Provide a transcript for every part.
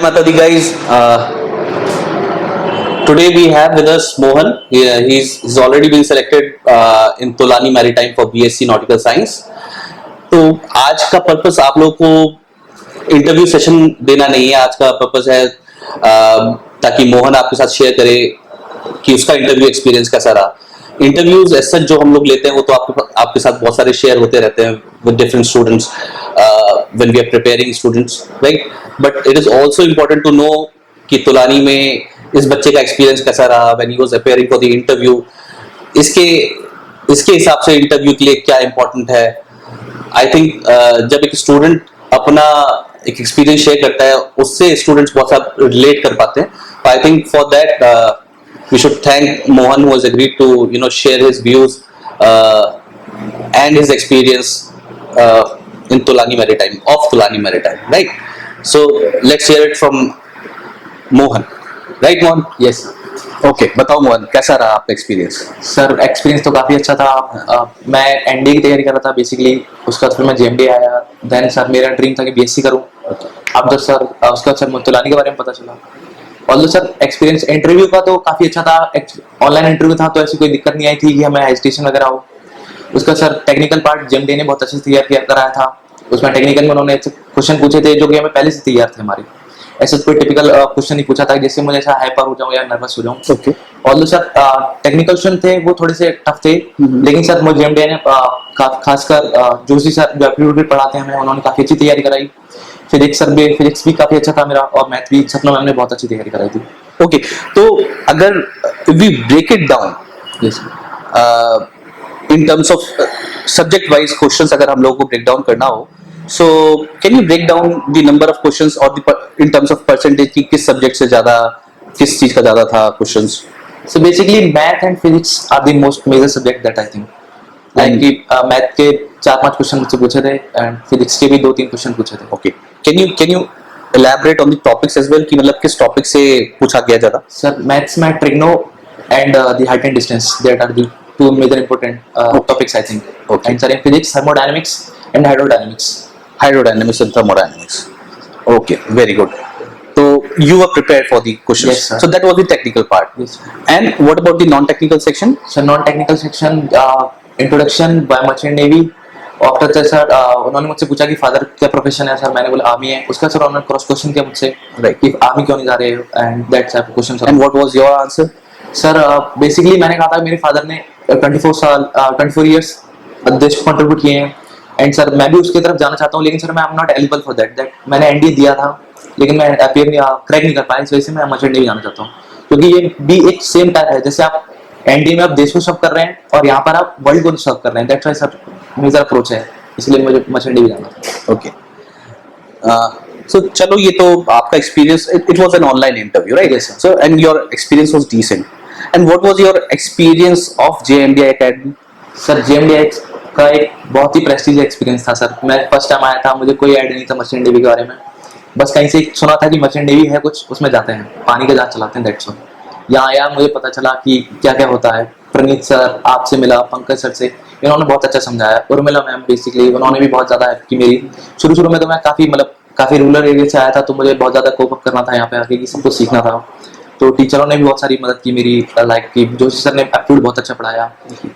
Mata Di guys. Today we have with us Mohan. He's already been selected in Tolani Maritime for BSc Nautical Science. तो आज का purpose आप लोगों को interview session देना नहीं है. आज का पर्पस है ताकि मोहन आपके साथ शेयर करे कि उसका इंटरव्यू एक्सपीरियंस कैसा रहा. इंटरव्यूज एज सच जो हम लोग लेते हैं वो तो आपके साथ बहुत सारे शेयर होते रहते हैं with different students when we are preparing students, right. But it is also important to know कि तुलानी में इस बच्चे का एक्सपीरियंस कैसा रहा when he was appearing for the interview. इसके हिसाब से इंटरव्यू के लिए क्या इंपॉर्टेंट है. आई थिंक जब एक स्टूडेंट अपना एक एक्सपीरियंस शेयर करता है उससे स्टूडेंट्स बहुत सारा रिलेट कर पाते हैं. I think for that we should thank Mohan who has agreed to share his views and his experience in Tolani Maritime, right? So let's hear it from Mohan, right Mohan? Yes. Okay, बताओ मोहन कैसा रहा आपका experience. Sir experience तो काफ़ी अच्छा था. मैं NDA की तैयारी कर रहा था बेसिकली. उसके बाद फिर मैं जेएमडी आया. देन सर मेरा ड्रीम था कि बीएससी करूं. अब तो सर उसके बाद सर तुलानी के बारे में पता चला. ऑल्दो सर एक्सपीरियंस इंटरव्यू का तो काफ़ी अच्छा था. ऑनलाइन इंटरव्यू था तो ऐसी कोई दिक्कत नहीं आई थी कि हमें हेजिटेशन वगैरह हो. उसका सर टेक्निकल पार्ट जेएमडी ने बहुत अच्छे से तैयार कराया था. उसमें टेक्निकल में उन्होंने क्वेश्चन पूछे थे जो कि हमें पहले से तैयार थे हमारे. ऐसा कोई टिपिकल क्वेश्चन नहीं पूछा था जिससे मुझे ऐसा हाइपर हो जाऊं या नर्वस हो जाऊं. Okay. Although sir technical question थे वो थोड़े से टफ थे. लेकिन सर मुझे जेएमडी ने खासकर जोशी सर जो एप्टीट्यूड पढ़ाते हैं हमें उन्होंने काफ़ी अच्छी तैयारी कराई. फिजिक्स भी काफी अच्छा था मेरा और मैथ भी सपना मैम ने बहुत अच्छी तैयारी कराई थी. ओके, तो अगर we break it down in terms of subject wise questions अगर हम लोगों को ब्रेक डाउन करना हो, so can you break down the number of questions और इन टर्म्स ऑफ परसेंटेज की किस सब्जेक्ट से ज्यादा किस चीज का ज्यादा था questions. So basically math and physics are the most major subject that I think. Like कि मैथ के 4-5 क्वेश्चन मुझसे पूछे थे एंड फिजिक्स के भी 2-3 क्वेश्चन पूछे थे. Okay, can you elaborate on the topics as well कि मतलब किस टॉपिक से पूछा गया ज्यादा. सर मैथ्स में trigno and the height and distance that are the two major important topics I think. Okay. And sir in physics thermodynamics and Hydrodynamics and thermodynamics. Okay, very good. So you were prepared for the questions. Yes, sir. So that was the technical part. Yes. And what about the non-technical section? Sir non technical section introduction bye merchant navy. After that sir उन्होंने मुझसे पूछा कि father क्या profession है. Sir मैंने बोला army है. उसका सर उन्होंने क्रॉस क्वेश्चन किया मुझसे कि आर्मी क्यों नहीं जा रहे हो and that's type of question. And what was your answer? Sir basically मैंने कहा था मेरे फादर ने 24 इयर्स देश को कंट्रीब्यूट किए हैं एंड सर मैं भी उसकी तरफ जाना चाहता हूँ. लेकिन सर मैं am not eligible for that. मैंने एनडीए दिया था लेकिन मैं क्रैक नहीं कर पाया. इस वजह से मैं मर्चेंट नेवी जाना चाहता हूँ क्योंकि ये भी एक सेम टाइप है. जैसे आप एनडीए में आप देश को सर्व कर रहे हैं और यहाँ पर आप वर्ल्ड को सर्व कर रहे हैं. That's why sir major approach है. इसलिए मुझे मर्चेंट नेवी जाना था. Okay. So चलो ये तो आपका experience. It was an online interview, right? Yes, sir. So and your experience was decent. And what was your experience of JMDI Academy? Sir JMD का एक बहुत ही प्रेस्टीजियस एक्सपीरियंस था. सर मैं फर्स्ट टाइम आया था. मुझे कोई आइडिया नहीं था मर्चेंट नेवी के बारे में. बस कहीं से सुना था कि मर्चेंट नेवी है कुछ उसमें जाते हैं पानी का जहाज चलाते हैं. That's all. यहाँ आया मुझे पता चला कि क्या क्या होता है. प्रणीत सर आपसे मिला, पंकज सर से, इन्होंने बहुत अच्छा समझाया. उर्मिला मैम बेसिकली उन्होंने भी बहुत ज्यादा हेल्प की मेरी. शुरू में तो मैं काफी रूरल एरिया से आया था तो मुझे बहुत ज्यादा कोप अप करना था यहाँ पे आके कि सब कुछ सीखना था. तो टीचरों ने भी बहुत सारी मदद की मेरी. लाइक कि जोशी सर ने एप्टीट्यूड बहुत अच्छा पढ़ाया.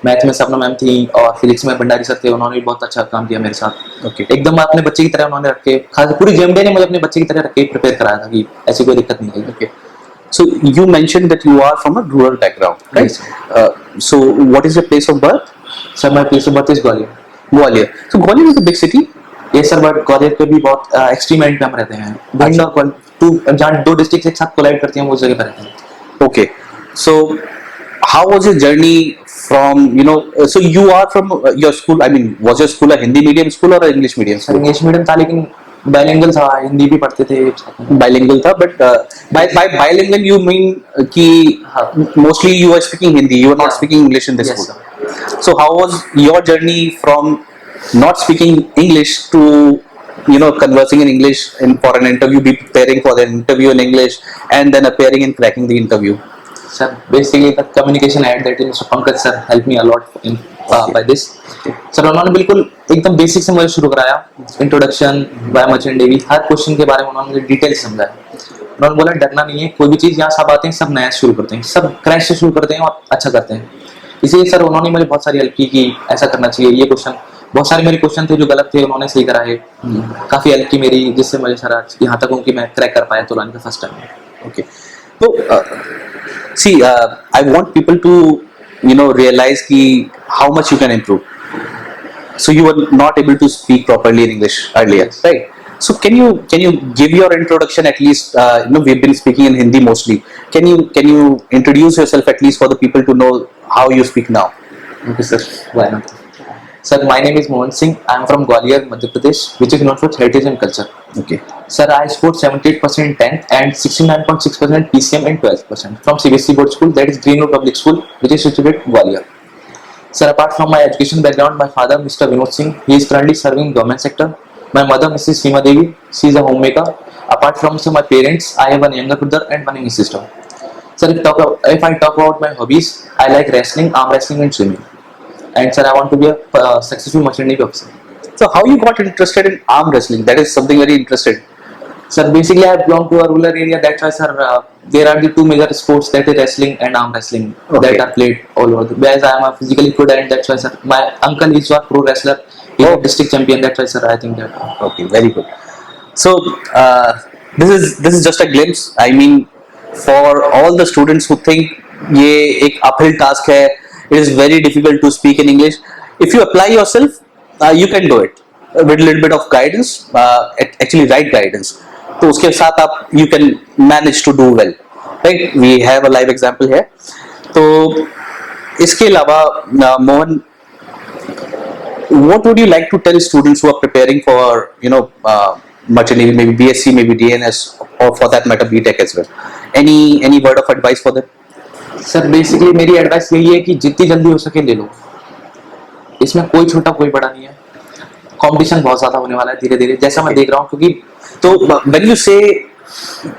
मैथ में सपना मैम थी और फिजिक्स में भंडारी सर थे. उन्होंने भी बहुत अच्छा काम किया मेरे साथ. Okay. एकदम अपने बच्चे की तरह उन्होंने रख के खास पूरी जेएमडी ने मुझे अपने बच्चे की तरह रख के प्रिपेयर कराया था कि ऐसी कोई दिक्कत नहीं आएगी. Okay. So you mentioned that you are from a rural background, right? Yes. So what is your place of birth? Sir मैं place of birth is Gwalior. Gwalior. So Gwalior is a big city. ये sir but Gwalior पे भी बहुत extreme and पे हम रहते हैं. जहाँ 2 डिस्ट्रिक्ट एक साथ कोलाइड करती हैं वो उस जगह पे रहते हैं. Okay. So how was your journey from so you are from your school, I mean was your school a Hindi medium school or a English medium sir school? English medium था लेकिन बाइलिंगुअल था. हिंदी भी पढ़ते थे. Bilingual था but by bilingual you mean कि mostly you are speaking Hindi, you are not Yeah. speaking English in this Yes, school. So how was your journey from not speaking English to conversing in English for an interview, be preparing for an interview in English and then appearing and cracking the interview? Sir, basically the communication I had that Mr. Pankaj sir helped me a lot in by this. Sir उन्होंने बिल्कुल एकदम basic से मुझे शुरू कराया. Introduction bye merchant navy हर question के बारे में उन्होंने मुझे डिटेल समझाया. उन्होंने बोला डरना नहीं है, कोई भी चीज यहाँ सब आते हैं, सब नया शुरू करते हैं, सब क्रैश से शुरू करते हैं और अच्छा करते हैं। इसलिए सर उन्होंने मुझे बहुत सारी हेल्प की कि ऐसा करना चाहिए, ये क्वेश्चन, बहुत सारे मेरे क्वेश्चन थे जो गलत थे, उन्होंने सही करा है। काफी हेल्प की मेरी, जिससे मुझे सर आज यहाँ तक हूँ कि मैं क्रैक कर पाया तुलानी का first time. Okay. So, see, I want people to, realize ki how much you can improve. So you were not able to speak properly in English earlier, right? So can you give your introduction at least? We've been speaking in Hindi mostly. Can you introduce yourself at least for the people to know how you speak now? Okay, sir. Why not? Sir, my name is Mohan Singh. I am from Gwalior, Madhya Pradesh, which is known for heritage and culture. Okay. Sir, I scored 78% in 10th and 69.6% PCM and 12% from CBSE board school, that is Greenwood Public School, which is situated in Gwalior. Sir, apart from my education background, my father, Mr. Vinod Singh, he is currently serving in government sector. My mother, Mrs. Seema Devi, she is a homemaker. Apart from my parents, I have one younger brother and one younger sister. Sir, if I talk about my hobbies, I like wrestling, arm wrestling and swimming. And sir, I want to be a successful merchant navy officer. So how you got interested in arm wrestling? That is something very interesting. Sir, basically I belong to a rural area. That's why, sir, there are the two major sports, that is wrestling and arm wrestling, Okay. that are played all over. Whereas I am a physically good, and that's why, sir, my uncle is a pro wrestler. He is a district champion. That's why, sir, I think that. Okay, very good. So this is just a glimpse. I mean, for all the students who think ये एक uphill task है, it is very difficult to speak in English. If you apply yourself, you can do it with a little bit of guidance, actually right guidance. तो उसके साथ आप you can manage to do well. Right? We have a live example here. तो इसके अलावा Mohan, what would you like to tell students who are preparing for merchant navy, maybe BSc, maybe DNS, or for that matter BTech as well? Any word of advice for them? Sir basically मेरी advice यही है कि जितनी जल्दी हो सके ले लो, इसमें कोई छोटा कोई बड़ा नहीं है। कंपटीशन बहुत ज्यादा होने वाला है धीरे धीरे, जैसा मैं देख रहा हूँ, क्योंकि तो when you say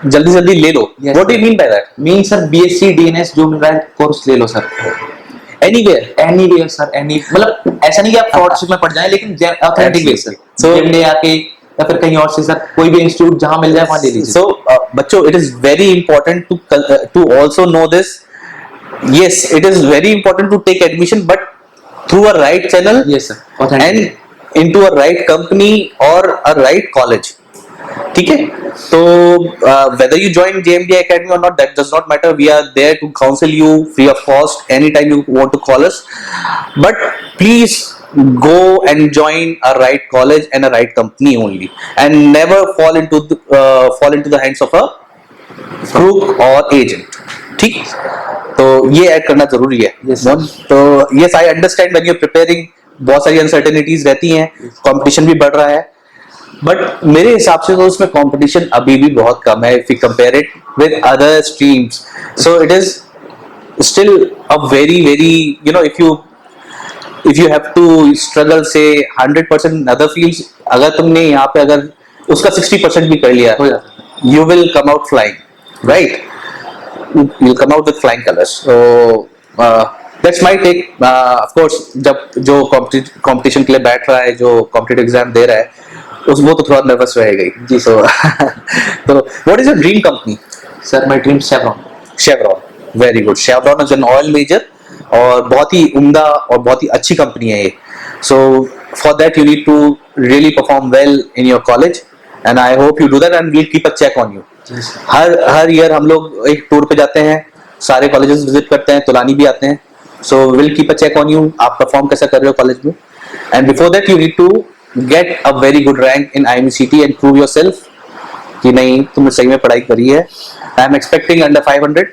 जल्दी जल्दी ले लो, Yes, what do you sir. mean by that? Mean sir BSc DNS जो मिल रहा है कोर्स ले लो सर, एनीवेयर सर, मतलब ऐसा नहीं कि आप फ्रॉडशिप में पड़ जाए, लेकिन ऑथेंटिक वे सर, So- जेएमडे आके या फिर कहीं और से सर, कोई भी इंस्टीट्यूट जहां मिल जाए वहां ले लीजिए। So बच्चों, it is very important to also know this. Yes, it is very important to take admission, but through a right channel yes sir, authentic. and into a right company or a right college. ठीक है? तो whether you join JMDI Academy or not, that does not matter. We are there to counsel you free of cost anytime you want to call us. But please go and join a right college and a right company only, and never fall into the hands of a crook or agent. ठीक? तो ये add करना जरूरी है। Yes, sir. तो yes, I understand when you're preparing, बहुत सारी uncertainties रहती हैं, कंपटीशन भी बढ़ रहा है, बट मेरे हिसाब से तो उसमें कंपटीशन अभी भी बहुत कम है if you compare it with other streams. So it is still a very if you have to struggle say 100% in other fields, अगर तुमने यहाँ पे अगर उसका 60% भी कर लिया, हो जाता है। you will come out flying, right? You'll come out with flying colors. So that's my take. Of course, जब जो competition के लिए बैठ रहा है, जो competitive exam दे रहा है, वो तो थोड़ा nervous रहेगा ही। जी So तो what is your dream company? Sir my dream chevron. Chevron. Very good. Chevron is an oil major और बहुत ही उम्दा और बहुत ही अच्छी कंपनी है ये. So for that you need to really perform well in your college, and I hope you do that, and we'll keep a check on you. Her year हम लोग एक टूर पे जाते हैं, सारे कॉलेजेस विजिट करते हैं, तुलानी भी आते हैं, so will keep a check on you, आप परफॉर्म कैसा कर रहे हो कॉलेज में, and before that you need to get a very good rank in IMCT and prove yourself कि नहीं तुमने सही में पढ़ाई करी है. I am expecting under 500,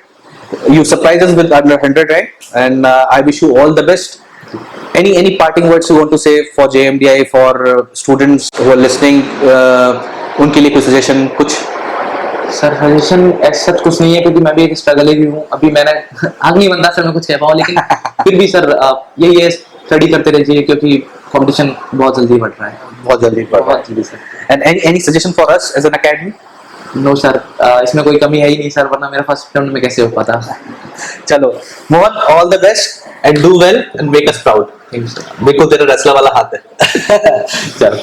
you surprise us with under 100 rank, and I wish you all the best. Any parting words you want to say for JMDI, for students who are listening, उनके लिए कोई suggestion कुछ? Sir suggestion ऐसा कुछ नहीं है, क्योंकि मैं भी एक स्ट्रगल भी हूँ, अभी मैंने आग नहीं बनता सर मैं कुछ कह पाऊँ, लेकिन फिर भी सर यही है, स्टडी करते रहिए, क्योंकि कंपटीशन बहुत जल्दी बढ़ रहा है, बहुत जल्दी पढ़ रहा है. बहुत जल्दी sir. And any suggestion for us as an academy? No sir, इसमें कोई कमी है ही नहीं सर, वरना मेरा फर्स्ट अटेम्प्ट में कैसे हो पाता। चलो Mohan, all the best and do well and make us proud. Thank you sir. देखो तेरा रसला वाला हाथ है. चलो.